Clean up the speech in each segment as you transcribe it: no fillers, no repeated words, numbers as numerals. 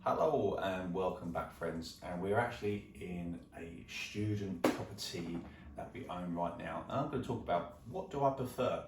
Hello and welcome back, friends. And we're actually in a student property that we own right now. And I'm going to talk about, what do I prefer,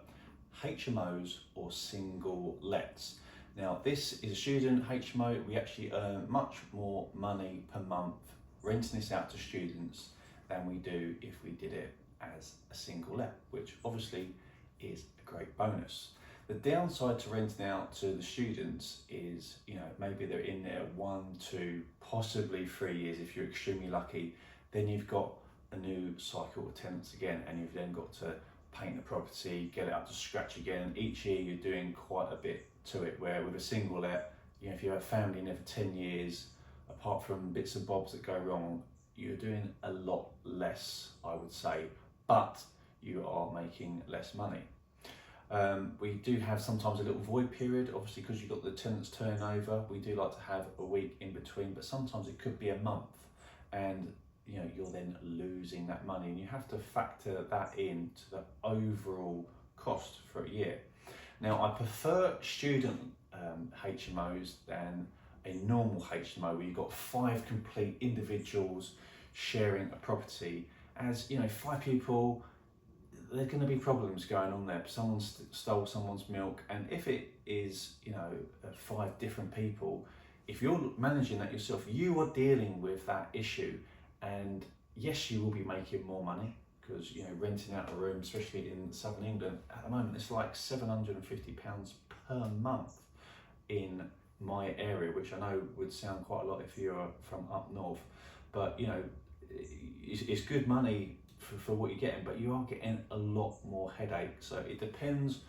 HMOs or single lets? Now, this is a student HMO. We actually earn much more money per month renting this out to students than we do if we did it as a single let, which obviously is a great bonus. The downside to renting out to the students is, maybe they're in there 1, 2, possibly 3 years if you're extremely lucky. Then you've got a new cycle of tenants again, and you've then got to paint the property, get it up to scratch again. And each year you're doing quite a bit to it, where with a single let, if you have a family in there for 10 years, apart from bits and bobs that go wrong, you're doing a lot less, I would say, but you are making less money. We do have sometimes a little void period, obviously, because you've got the tenants turning over. We do like to have a week in between, but sometimes it could be a month, and you're then losing that money, and you have to factor that into the overall cost for a year. Now, I prefer student HMOs than a normal HMO where you've got 5 complete individuals sharing a property. As 5 people, there's going to be problems going on there. Someone stole someone's milk, and if it is 5 different people, if you're managing that yourself, you are dealing with that issue. And yes, you will be making more money, because renting out a room, especially in southern England at the moment, it's like £750 per month in my area, which I know would sound quite a lot if you're from up north, but it's good money for what you're getting, but you are getting a lot more headache. So it depends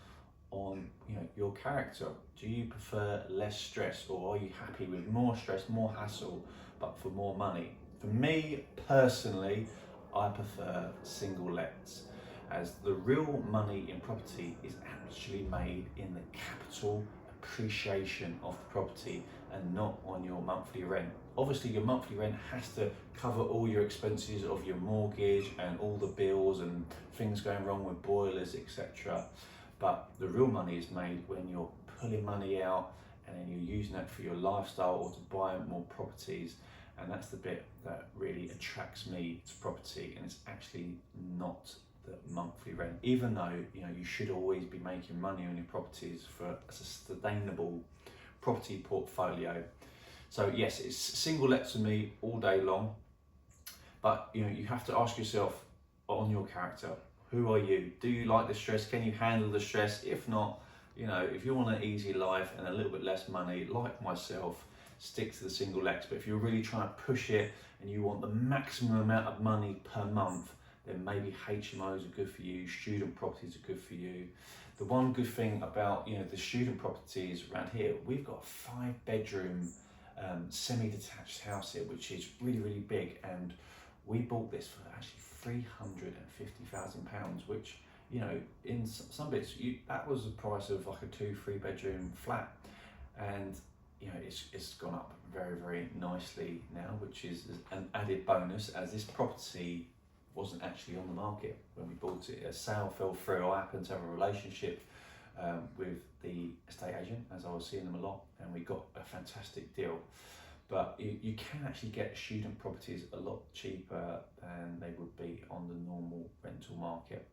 on your character. Do you prefer less stress, or are you happy with more stress, more hassle, but for more money? For me personally, I prefer single lets, as the real money in property is actually made in the capital appreciation of the property and not on your monthly rent. Obviously, your monthly rent has to cover all your expenses of your mortgage and all the bills and things going wrong with boilers, etc. But the real money is made when you're pulling money out and then you're using that for your lifestyle or to buy more properties. And that's the bit that really attracts me to property, and it's actually not the monthly rent, even though you should always be making money on your properties for a sustainable property portfolio. So yes, it's single lets for me all day long, but you have to ask yourself on your character, who are you? Do you like the stress? Can you handle the stress? If not, if you want an easy life and a little bit less money, like myself, stick to the single lets. But if you're really trying to push it and you want the maximum amount of money per month, then maybe HMOs are good for you, student properties are good for you. The one good thing about the student properties around here, we've got a 5-bedroom semi-detached house here, which is really, really big, and we bought this for actually £350,000, which in some bits that was the price of like a 2-3 bedroom flat, and it's gone up very, very nicely now, which is an added bonus, as this property wasn't actually on the market when we bought it. A sale fell through. I happened to have a relationship with the estate agent, as I was seeing them a lot, and we got a fantastic deal. But you can actually get student properties a lot cheaper than they would be on the normal rental market.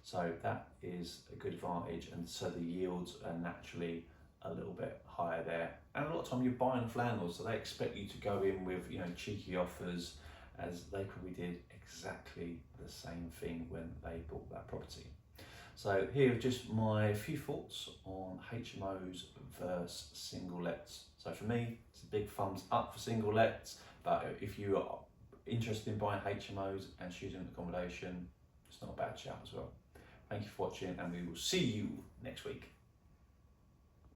So that is a good advantage, and so the yields are naturally a little bit higher there. And a lot of time you're buying off landlords, so they expect you to go in with cheeky offers, as they probably did exactly the same thing when they bought that property. So here are just my few thoughts on HMOs versus single lets. So for me, it's a big thumbs up for single lets, but if you are interested in buying HMOs and student accommodation, it's not a bad shout as well. Thank you for watching, and we will see you next week.